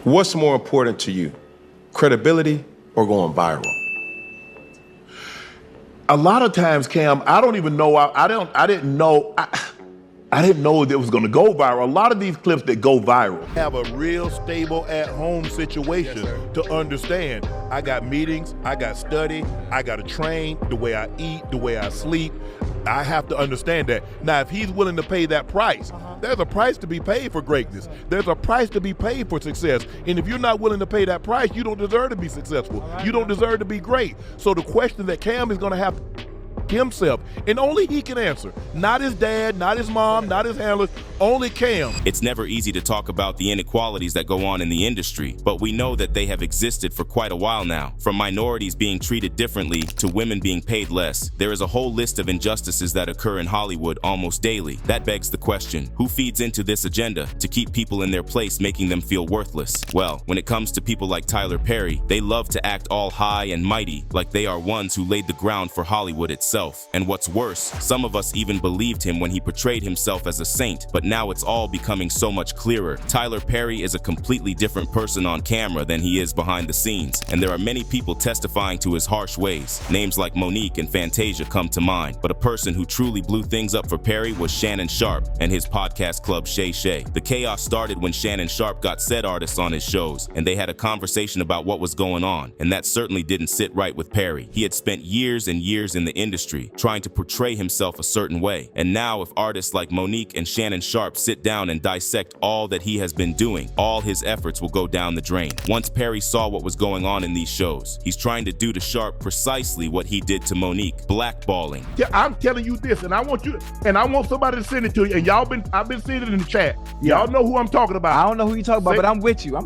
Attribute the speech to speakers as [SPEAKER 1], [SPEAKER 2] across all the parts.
[SPEAKER 1] What's more important to you, credibility or going viral?
[SPEAKER 2] A lot of times, Cam, I don't even know. I didn't know it was going to go viral. A lot of these clips that go viral have a real stable at-home situation to understand. I got meetings, I got study, I got to train, the way I eat, the way I sleep. I have to understand that. Now, if he's willing to pay that price, there's a price to be paid for greatness. There's a price to be paid for success. And if you're not willing to pay that price, you don't deserve to be successful. You don't deserve to be great. So the question that Cam is going to have himself, and only he can answer. Not his dad, not his mom, not his handlers, only Cam.
[SPEAKER 3] It's never easy to talk about the inequalities that go on in the industry, but we know that they have existed for quite a while now. From minorities being treated differently to women being paid less, there is a whole list of injustices that occur in Hollywood almost daily. That begs the question, who feeds into this agenda to keep people in their place, making them feel worthless? Well, when it comes to people like Tyler Perry, they love to act all high and mighty, like they are ones who laid the ground for Hollywood itself. And what's worse, some of us even believed him when he portrayed himself as a saint, but now it's all becoming so much clearer. Tyler Perry is a completely different person on camera than he is behind the scenes, and there are many people testifying to his harsh ways. Names like Monique and Fantasia come to mind, but a person who truly blew things up for Perry was Shannon Sharpe and his Podcast Club Shay Shay. The chaos started when Shannon Sharpe got said artists on his shows, and they had a conversation about what was going on, and that certainly didn't sit right with Perry. He had spent years and years in the industry trying to portray himself a certain way. And now if artists like Monique and Shannon Sharpe sit down and dissect all that he has been doing, all his efforts will go down the drain. Once Perry saw what was going on in these shows, he's trying to do to Sharpe precisely what he did to Monique, blackballing.
[SPEAKER 2] Yeah, I'm telling you this, and I want somebody to send it to you. And I've been seeing it in the chat. Y'all know who I'm talking about.
[SPEAKER 4] I don't know who you're talking about, but I'm with you.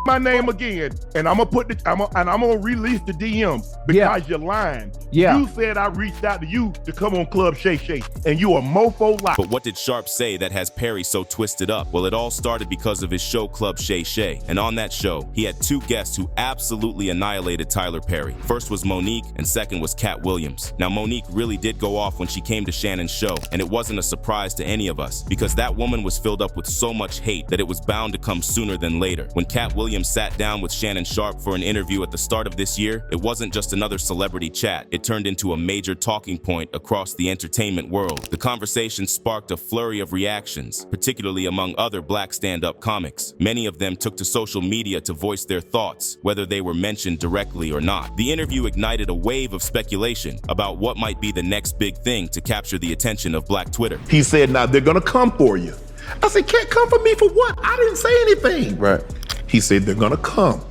[SPEAKER 2] My name again, and I'm gonna release the DM because you're lying.
[SPEAKER 4] Yeah.
[SPEAKER 2] You said I reached out to you to come on Club Shay Shay, and you a mofo lie.
[SPEAKER 3] But what did Sharpe say that has Perry so twisted up? Well, it all started because of his show Club Shay Shay, and on that show, he had two guests who absolutely annihilated Tyler Perry. First was Monique, and second was Cat Williams. Now, Monique really did go off when she came to Shannon's show, and it wasn't a surprise to any of us, because that woman was filled up with so much hate that it was bound to come sooner than later. When Cat Williams sat down with Shannon Sharpe for an interview at the start of this year, it wasn't just another celebrity chat. It turned into a major talking point across the entertainment world. The conversation sparked a flurry of reactions, particularly among other black stand-up comics. Many of them took to social media to voice their thoughts, whether they were mentioned directly or not. The interview ignited a wave of speculation about what might be the next big thing to capture the attention of Black Twitter.
[SPEAKER 2] He said, now they're gonna come for you. I said, can't come for me for what? I didn't say anything.
[SPEAKER 1] Right.
[SPEAKER 2] He said they're gonna come.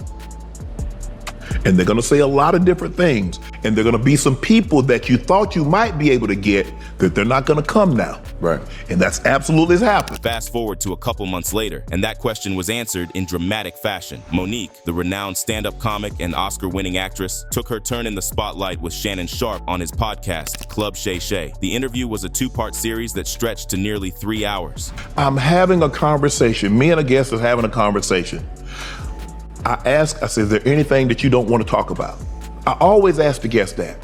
[SPEAKER 2] And they're gonna say a lot of different things. And they're gonna be some people that you thought you might be able to get that they're not gonna come now.
[SPEAKER 1] Right.
[SPEAKER 2] And that's absolutely happened.
[SPEAKER 3] Fast forward to a couple months later, and that question was answered in dramatic fashion. Monique, the renowned stand-up comic and Oscar-winning actress, took her turn in the spotlight with Shannon Sharpe on his podcast, Club Shay Shay. The interview was a two-part series that stretched to nearly 3 hours.
[SPEAKER 2] I'm having a conversation. Me and a guest is having a conversation. I said, is there anything that you don't want to talk about? I always ask the guest that.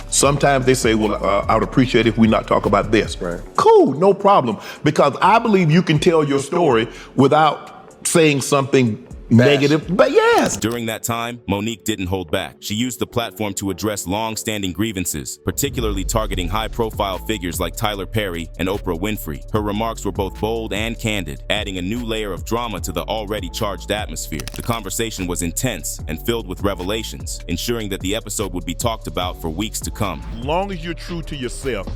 [SPEAKER 2] Sometimes they say, well, I would appreciate if we not talk about this.
[SPEAKER 1] Right.
[SPEAKER 2] Cool, no problem. Because I believe you can tell your story without saying something negative, but yes.
[SPEAKER 3] During that time, Monique didn't hold back. She used the platform to address long-standing grievances, particularly targeting high-profile figures like Tyler Perry and Oprah Winfrey. Her remarks were both bold and candid, adding a new layer of drama to the already charged atmosphere. The conversation was intense and filled with revelations, ensuring that the episode would be talked about for weeks to come.
[SPEAKER 2] As long as you're true to yourself,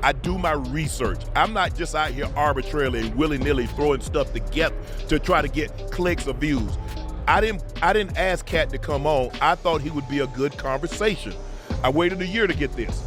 [SPEAKER 2] I do my research. I'm not just out here arbitrarily and willy-nilly throwing stuff together to try to get clicks or views. I didn't ask Cat to come on. I thought he would be a good conversation. I waited a year to get this.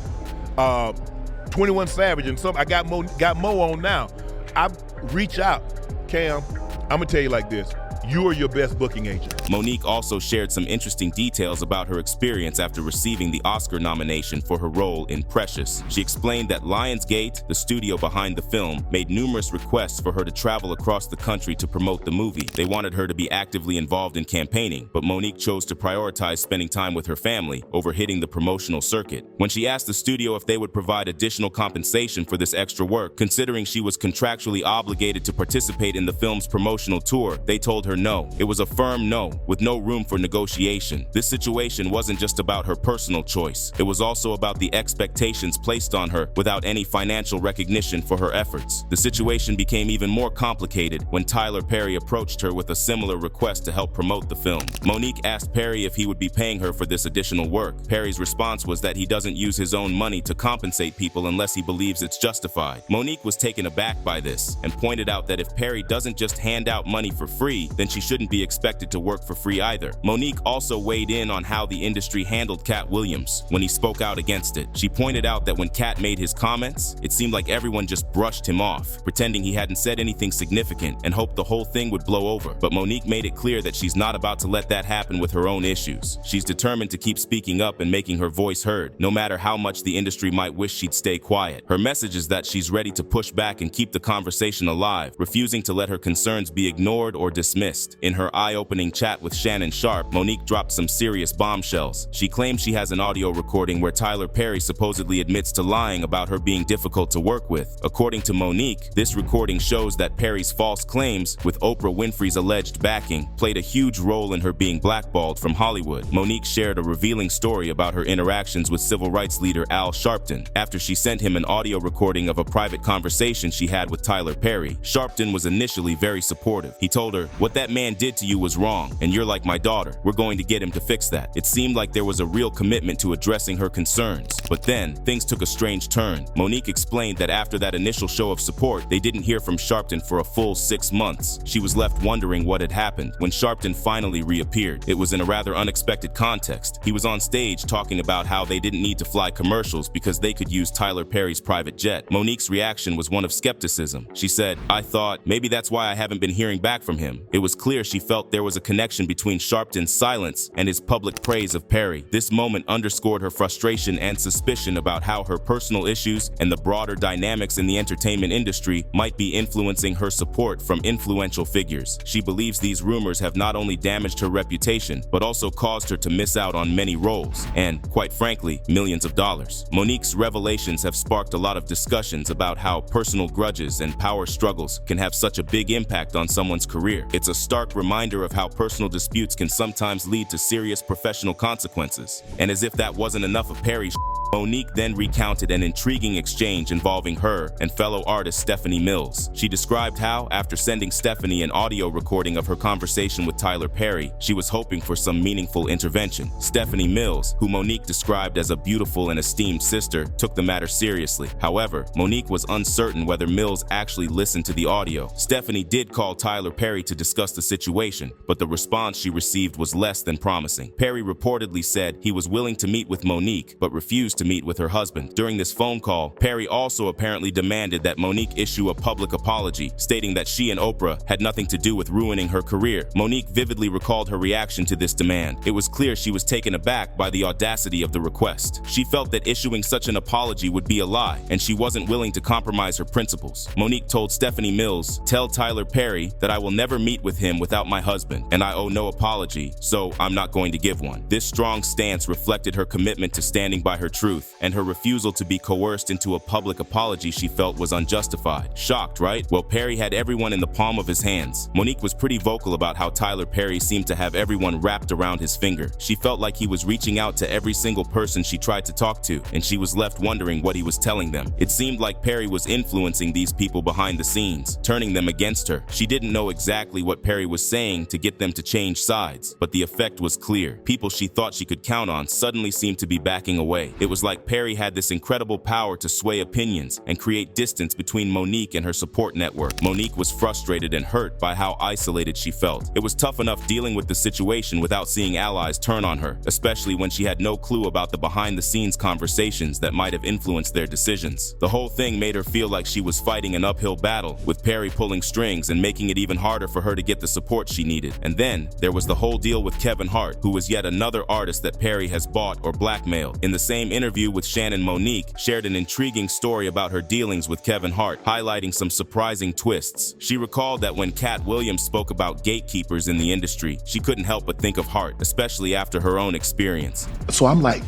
[SPEAKER 2] 21 Savage and I got Mo on now. I reach out. Cam, I'm gonna tell you like this. You are your best booking agent.
[SPEAKER 3] Monique also shared some interesting details about her experience after receiving the Oscar nomination for her role in Precious. She explained that Lionsgate, the studio behind the film, made numerous requests for her to travel across the country to promote the movie. They wanted her to be actively involved in campaigning, but Monique chose to prioritize spending time with her family over hitting the promotional circuit. When she asked the studio if they would provide additional compensation for this extra work, considering she was contractually obligated to participate in the film's promotion promotional tour, they told her no. It was a firm no, with no room for negotiation. This situation wasn't just about her personal choice. It was also about the expectations placed on her without any financial recognition for her efforts. The situation became even more complicated when Tyler Perry approached her with a similar request to help promote the film. Monique asked Perry if he would be paying her for this additional work. Perry's response was that he doesn't use his own money to compensate people unless he believes it's justified. Monique was taken aback by this and pointed out that if Perry doesn't just hand out money for free, then she shouldn't be expected to work for free either. Monique also weighed in on how the industry handled Cat Williams when he spoke out against it. She pointed out that when Cat made his comments, it seemed like everyone just brushed him off, pretending he hadn't said anything significant and hoped the whole thing would blow over. But Monique made it clear that she's not about to let that happen with her own issues. She's determined to keep speaking up and making her voice heard, no matter how much the industry might wish she'd stay quiet. Her message is that she's ready to push back and keep the conversation alive, refusing to let her concerns be ignored or dismissed. In her eye-opening chat with Shannon Sharpe, Monique dropped some serious bombshells. She claims she has an audio recording where Tyler Perry supposedly admits to lying about her being difficult to work with. According to Monique, this recording shows that Perry's false claims, with Oprah Winfrey's alleged backing, played a huge role in her being blackballed from Hollywood. Monique shared a revealing story about her interactions with civil rights leader Al Sharpton after she sent him an audio recording of a private conversation she had with Tyler Perry. Sharpton was initially very supportive. He told her, "What that man did to you was wrong, and you're like my daughter. We're going to get him to fix that." It seemed like there was a real commitment to addressing her concerns. But then, things took a strange turn. Monique explained that after that initial show of support, they didn't hear from Sharpton for a full 6 months. She was left wondering what had happened. When Sharpton finally reappeared, it was in a rather unexpected context. He was on stage talking about how they didn't need to fly commercials because they could use Tyler Perry's private jet. Monique's reaction was one of skepticism. She said, "I thought maybe that's why I haven't been hearing back from him." It was clear she felt there was a connection between Sharpton's silence and his public praise of Perry. This moment underscored her frustration and suspicion about how her personal issues and the broader dynamics in the entertainment industry might be influencing her support from influential figures. She believes these rumors have not only damaged her reputation, but also caused her to miss out on many roles and, quite frankly, millions of dollars. Monique's revelations have sparked a lot of discussions about how personal grudges and power struggles can have such a big impact on someone's career. It's a stark reminder of how personal disputes can sometimes lead to serious professional consequences. And as if that wasn't enough of Perry's Monique then recounted an intriguing exchange involving her and fellow artist Stephanie Mills. She described how, after sending Stephanie an audio recording of her conversation with Tyler Perry, she was hoping for some meaningful intervention. Stephanie Mills, who Monique described as a beautiful and esteemed sister, took the matter seriously. However, Monique was uncertain whether Mills actually listened to the audio. Stephanie did call Tyler Perry to discuss the situation, but the response she received was less than promising. Perry reportedly said he was willing to meet with Monique, but refused to meet with her husband. During this phone call, Perry also apparently demanded that Monique issue a public apology, stating that she and Oprah had nothing to do with ruining her career. Monique vividly recalled her reaction to this demand. It was clear she was taken aback by the audacity of the request. She felt that issuing such an apology would be a lie, and she wasn't willing to compromise her principles. Monique told Stephanie Mills, "Tell Tyler Perry that I will never meet with him without my husband, and I owe no apology, so I'm not going to give one." This strong stance reflected her commitment to standing by her truth, and her refusal to be coerced into a public apology she felt was unjustified. Shocked, right? Well, Perry had everyone in the palm of his hands. Monique was pretty vocal about how Tyler Perry seemed to have everyone wrapped around his finger. She felt like he was reaching out to every single person she tried to talk to, and she was left wondering what he was telling them. It seemed like Perry was influencing these people behind the scenes, turning them against her. She didn't know exactly what Perry was saying to get them to change sides, but the effect was clear. People she thought she could count on suddenly seemed to be backing away. It was like Perry had this incredible power to sway opinions and create distance between Monique and her support network. Monique was frustrated and hurt by how isolated she felt. It was tough enough dealing with the situation without seeing allies turn on her, especially when she had no clue about the behind-the-scenes conversations that might have influenced their decisions. The whole thing made her feel like she was fighting an uphill battle, with Perry pulling strings and making it even harder for her to get the support she needed. And then there was the whole deal with Kevin Hart, who was yet another artist that Perry has bought or blackmailed. In the same interview with Shannon, Monique shared an intriguing story about her dealings with Kevin Hart, highlighting some surprising twists. She recalled that when Cat Williams spoke about gatekeepers in the industry, she couldn't help but think of Hart, especially after her own experience.
[SPEAKER 2] So I'm like,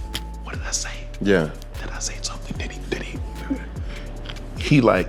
[SPEAKER 2] what did I say?
[SPEAKER 1] Yeah.
[SPEAKER 2] Did I say something? He like,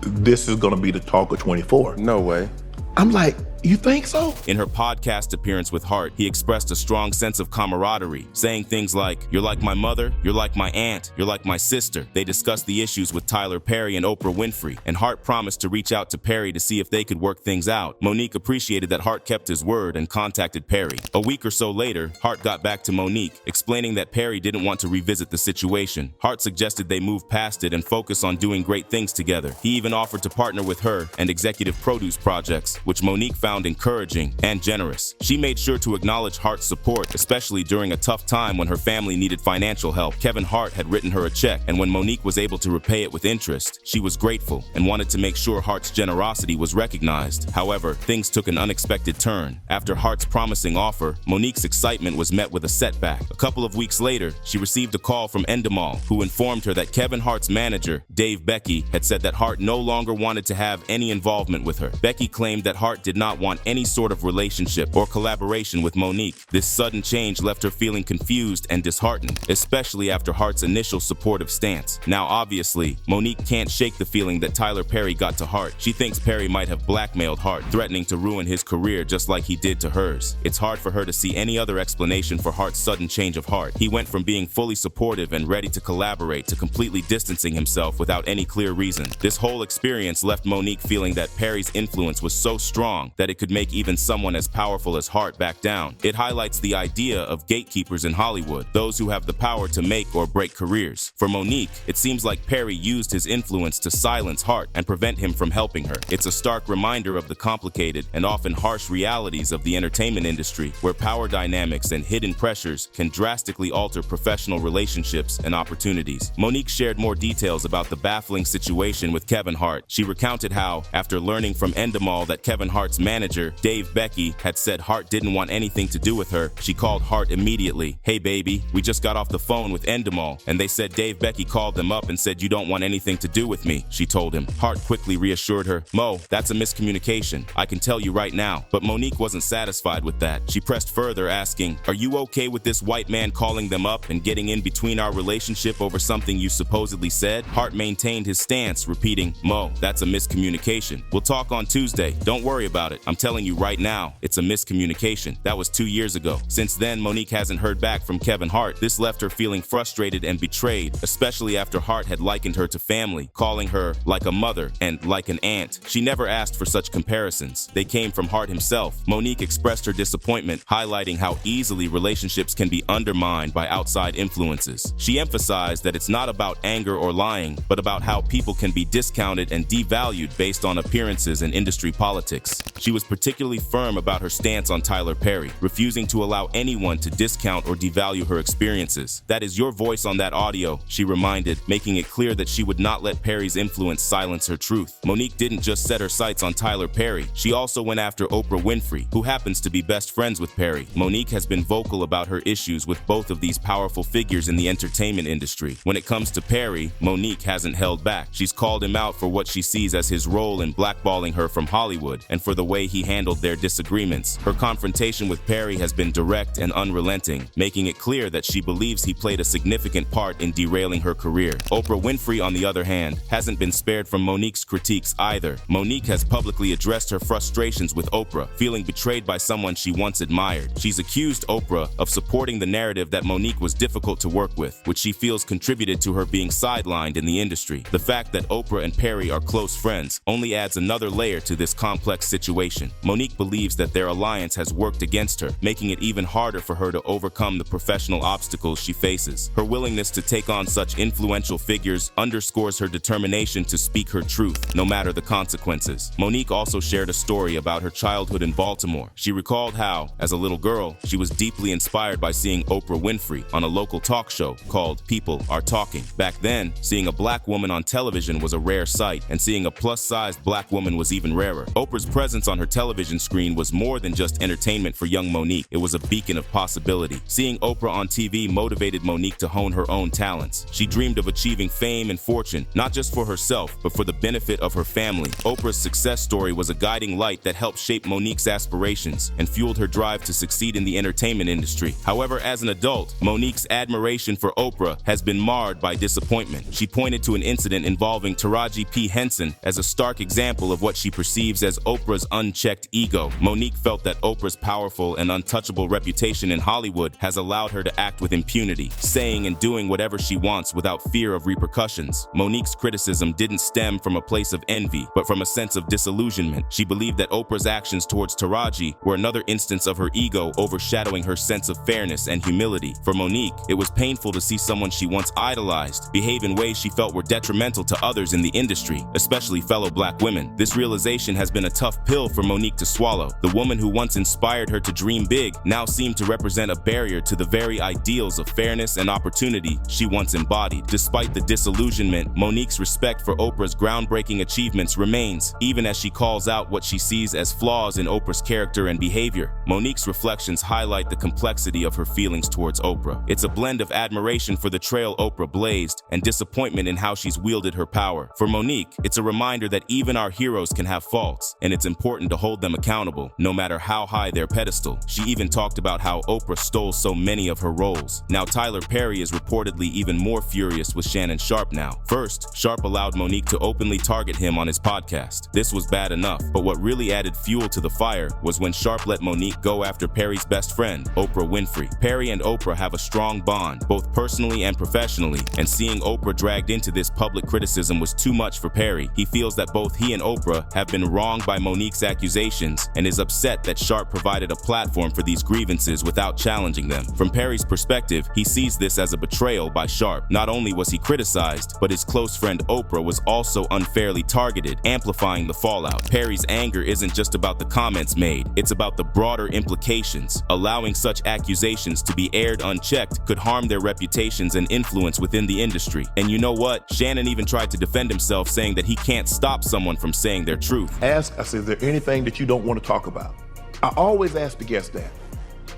[SPEAKER 2] this is gonna be the talk of 24.
[SPEAKER 1] No way.
[SPEAKER 2] I'm like, you think so?
[SPEAKER 3] In her podcast appearance with Hart, he expressed a strong sense of camaraderie, saying things like, "You're like my mother, you're like my aunt, you're like my sister." They discussed the issues with Tyler Perry and Oprah Winfrey, and Hart promised to reach out to Perry to see if they could work things out. Monique appreciated that Hart kept his word and contacted Perry. A week or so later, Hart got back to Monique, explaining that Perry didn't want to revisit the situation. Hart suggested they move past it and focus on doing great things together. He even offered to partner with her and executive produce projects, which Monique found encouraging and generous. She made sure to acknowledge Hart's support, especially during a tough time when her family needed financial help. Kevin Hart had written her a check, and when Monique was able to repay it with interest, she was grateful and wanted to make sure Hart's generosity was recognized. However, things took an unexpected turn. After Hart's promising offer, Monique's excitement was met with a setback. A couple of weeks later, she received a call from Endemol, who informed her that Kevin Hart's manager, Dave Becky, had said that Hart no longer wanted to have any involvement with her. Becky claimed that Hart did not want any sort of relationship or collaboration with Monique. This sudden change left her feeling confused and disheartened, especially after Hart's initial supportive stance. Now, obviously, Monique can't shake the feeling that Tyler Perry got to Hart. She thinks Perry might have blackmailed Hart, threatening to ruin his career just like he did to hers. It's hard for her to see any other explanation for Hart's sudden change of heart. He went from being fully supportive and ready to collaborate to completely distancing himself without any clear reason. This whole experience left Monique feeling that Perry's influence was so strong that it could make even someone as powerful as Hart back down. It highlights the idea of gatekeepers in Hollywood, those who have the power to make or break careers. For Monique, it seems like Perry used his influence to silence Hart and prevent him from helping her. It's a stark reminder of the complicated and often harsh realities of the entertainment industry, where power dynamics and hidden pressures can drastically alter professional relationships and opportunities. Monique shared more details about the baffling situation with Kevin Hart. She recounted how, after learning from Endemol that Kevin Hart's manager, Dave Becky, had said Hart didn't want anything to do with her, she called Hart immediately. "Hey baby, we just got off the phone with Endemol, and they said Dave Becky called them up and said you don't want anything to do with me," she told him. Hart quickly reassured her, "Mo, that's a miscommunication. I can tell you right now." But Monique wasn't satisfied with that. She pressed further, asking, "Are you okay with this white man calling them up and getting in between our relationship over something you supposedly said?" Hart maintained his stance, repeating, "Mo, that's a miscommunication. We'll talk on Tuesday. Don't worry about it. I'm telling you right now, it's a miscommunication. That was 2 years ago." Since then, Monique hasn't heard back from Kevin Hart. This left her feeling frustrated and betrayed, especially after Hart had likened her to family, calling her like a mother and like an aunt. She never asked for such comparisons. They came from Hart himself. Monique expressed her disappointment, highlighting how easily relationships can be undermined by outside influences. She emphasized that it's not about anger or lying, but about how people can be discounted and devalued based on appearances and industry politics. She was particularly firm about her stance on Tyler Perry, refusing to allow anyone to discount or devalue her experiences. "That is your voice on that audio," she reminded, making it clear that she would not let Perry's influence silence her truth. Monique didn't just set her sights on Tyler Perry, she also went after Oprah Winfrey, who happens to be best friends with Perry. Monique has been vocal about her issues with both of these powerful figures in the entertainment industry. When it comes to Perry, Monique hasn't held back. She's called him out for what she sees as his role in blackballing her from Hollywood and for the way he handled their disagreements. Her confrontation with Perry has been direct and unrelenting, making it clear that she believes he played a significant part in derailing her career. Oprah Winfrey, on the other hand, hasn't been spared from Monique's critiques either. Monique has publicly addressed her frustrations with Oprah, feeling betrayed by someone she once admired. She's accused Oprah of supporting the narrative that Monique was difficult to work with, which she feels contributed to her being sidelined in the industry. The fact that Oprah and Perry are close friends only adds another layer to this complex situation. Monique believes that their alliance has worked against her, making it even harder for her to overcome the professional obstacles she faces. Her willingness to take on such influential figures underscores her determination to speak her truth, no matter the consequences. Monique also shared a story about her childhood in Baltimore. She recalled how, as a little girl, she was deeply inspired by seeing Oprah Winfrey on a local talk show called People Are Talking. Back then, seeing a black woman on television was a rare sight, and seeing a plus-sized black woman was even rarer. Oprah's presence on on her television screen was more than just entertainment for young Monique. It was a beacon of possibility. Seeing Oprah on TV motivated Monique to hone her own talents. She dreamed of achieving fame and fortune, not just for herself, but for the benefit of her family. Oprah's success story was a guiding light that helped shape Monique's aspirations and fueled her drive to succeed in the entertainment industry. However, as an adult, Monique's admiration for Oprah has been marred by disappointment. She pointed to an incident involving Taraji P. Henson as a stark example of what she perceives as Oprah's unchecked ego. Monique felt that Oprah's powerful and untouchable reputation in Hollywood has allowed her to act with impunity, saying and doing whatever she wants without fear of repercussions. Monique's criticism didn't stem from a place of envy, but from a sense of disillusionment. She believed that Oprah's actions towards Taraji were another instance of her ego overshadowing her sense of fairness and humility. For Monique, it was painful to see someone she once idolized behave in ways she felt were detrimental to others in the industry, especially fellow black women. This realization has been a tough pill for Monique to swallow. The woman who once inspired her to dream big now seemed to represent a barrier to the very ideals of fairness and opportunity she once embodied. Despite the disillusionment, Monique's respect for Oprah's groundbreaking achievements remains, even as she calls out what she sees as flaws in Oprah's character and behavior. Monique's reflections highlight the complexity of her feelings towards Oprah. It's a blend of admiration for the trail Oprah blazed and disappointment in how she's wielded her power. For Monique, it's a reminder that even our heroes can have faults, and it's important to hold them accountable, no matter how high their pedestal. She even talked about how Oprah stole so many of her roles. Now Tyler Perry is reportedly even more furious with Shannon Sharpe now. First, Sharpe allowed Monique to openly target him on his podcast. This was bad enough, but what really added fuel to the fire was when Sharpe let Monique go after Perry's best friend, Oprah Winfrey. Perry and Oprah have a strong bond, both personally and professionally, and seeing Oprah dragged into this public criticism was too much for Perry. He feels that both he and Oprah have been wronged by Monique's accusations and is upset that Sharpe provided a platform for these grievances without challenging them. From Perry's perspective, he sees this as a betrayal by Sharpe. Not only was he criticized, but his close friend Oprah was also unfairly targeted, amplifying the fallout. Perry's anger isn't just about the comments made, it's about the broader implications. Allowing such accusations to be aired unchecked could harm their reputations and influence within the industry. And you know what? Shannon even tried to defend himself, saying that he can't stop someone from saying their truth.
[SPEAKER 2] I said, is there anything that you don't want to talk about? I always ask the guests that.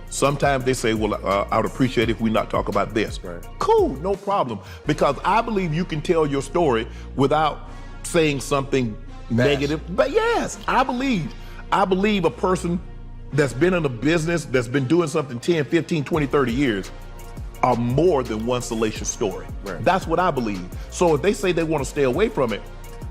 [SPEAKER 2] Sometimes they say, well, I would appreciate it if we not talk about this. Right. Cool, no problem. Because I believe you can tell your story without saying something negative. But yes, I believe a person that's been in a business, that's been doing something 10, 15, 20, 30 years are more than one salacious story. Right. That's what I believe. So if they say they want to stay away from it,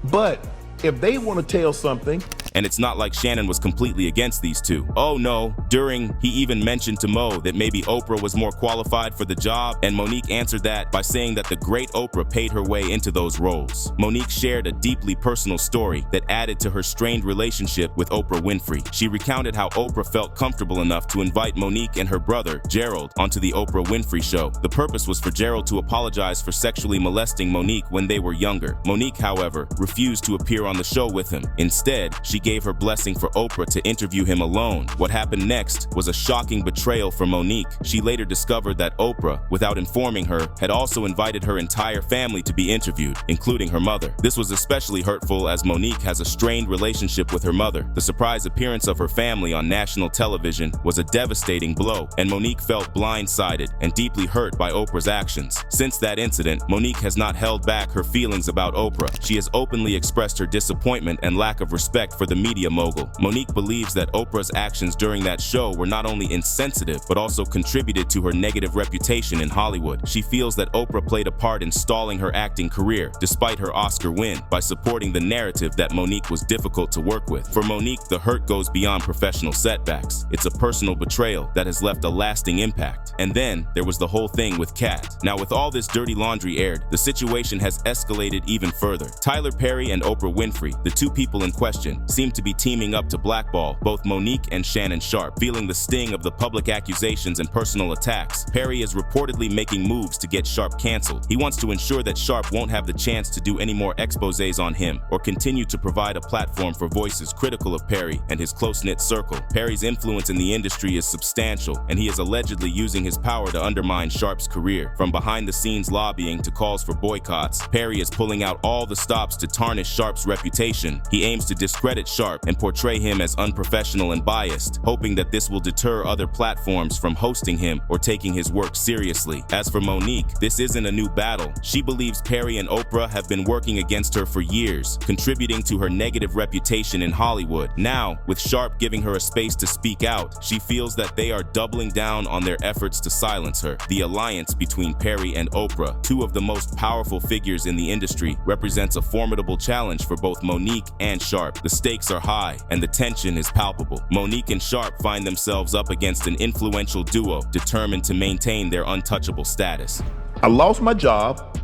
[SPEAKER 2] but if they want to tell something.
[SPEAKER 3] And it's not like Shannon was completely against these two. Oh no, he even mentioned to Mo that maybe Oprah was more qualified for the job, and Monique answered that by saying that the great Oprah paid her way into those roles. Monique shared a deeply personal story that added to her strained relationship with Oprah Winfrey. She recounted how Oprah felt comfortable enough to invite Monique and her brother, Gerald, onto the Oprah Winfrey Show. The purpose was for Gerald to apologize for sexually molesting Monique when they were younger. Monique, however, refused to appear on the show with him. Instead, she gave her blessing for Oprah to interview him alone. What happened next was a shocking betrayal for Monique. She later discovered that Oprah, without informing her, had also invited her entire family to be interviewed, including her mother. This was especially hurtful as Monique has a strained relationship with her mother. The surprise appearance of her family on national television was a devastating blow, and Monique felt blindsided and deeply hurt by Oprah's actions. Since that incident, Monique has not held back her feelings about Oprah. She has openly expressed her disappointment and lack of respect for the media mogul. Monique believes that Oprah's actions during that show were not only insensitive, but also contributed to her negative reputation in Hollywood. She feels that Oprah played a part in stalling her acting career, despite her Oscar win, by supporting the narrative that Monique was difficult to work with. For Monique, the hurt goes beyond professional setbacks. It's a personal betrayal that has left a lasting impact. And then there was the whole thing with Kat. Now, with all this dirty laundry aired, the situation has escalated even further. Tyler Perry and Oprah Winfrey, the two people in question, seem to be teaming up to blackball both Monique and Shannon Sharpe. Feeling the sting of the public accusations and personal attacks, Perry is reportedly making moves to get Sharpe canceled. He wants to ensure that Sharpe won't have the chance to do any more exposés on him or continue to provide a platform for voices critical of Perry and his close-knit circle. Perry's influence in the industry is substantial, and he is allegedly using his his power to undermine Sharpe's career. From behind-the-scenes lobbying to calls for boycotts, Perry is pulling out all the stops to tarnish Sharpe's reputation. He aims to discredit Sharpe and portray him as unprofessional and biased, hoping that this will deter other platforms from hosting him or taking his work seriously. As for Monique, this isn't a new battle. She believes Perry and Oprah have been working against her for years, contributing to her negative reputation in Hollywood. Now, with Sharpe giving her a space to speak out, she feels that they are doubling down on their efforts to silence her. The alliance between Perry and Oprah, two of the most powerful figures in the industry, represents a formidable challenge for both Monique and Sharpe. The stakes are high, and the tension is palpable. Monique and Sharpe find themselves up against an influential duo determined to maintain their untouchable status.
[SPEAKER 2] I lost my job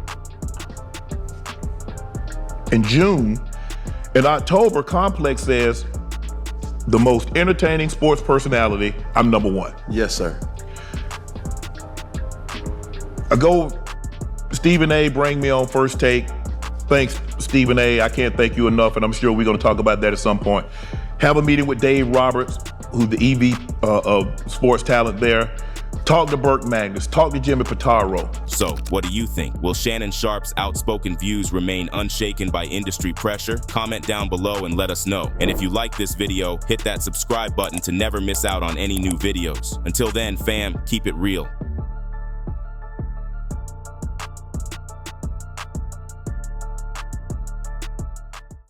[SPEAKER 2] in June. In October, Complex says, the most entertaining sports personality, I'm number one.
[SPEAKER 1] Yes, sir.
[SPEAKER 2] I go, Stephen A. bring me on First Take. Thanks, Stephen A. I can't thank you enough, and I'm sure we're gonna talk about that at some point. Have a meeting with Dave Roberts, who's the EV of sports talent there. Talk to Burke Magnus, talk to Jimmy Pitaro.
[SPEAKER 3] So, what do you think? Will Shannon Sharpe's outspoken views remain unshaken by industry pressure? Comment down below and let us know. And if you like this video, hit that subscribe button to never miss out on any new videos. Until then, fam, keep it real.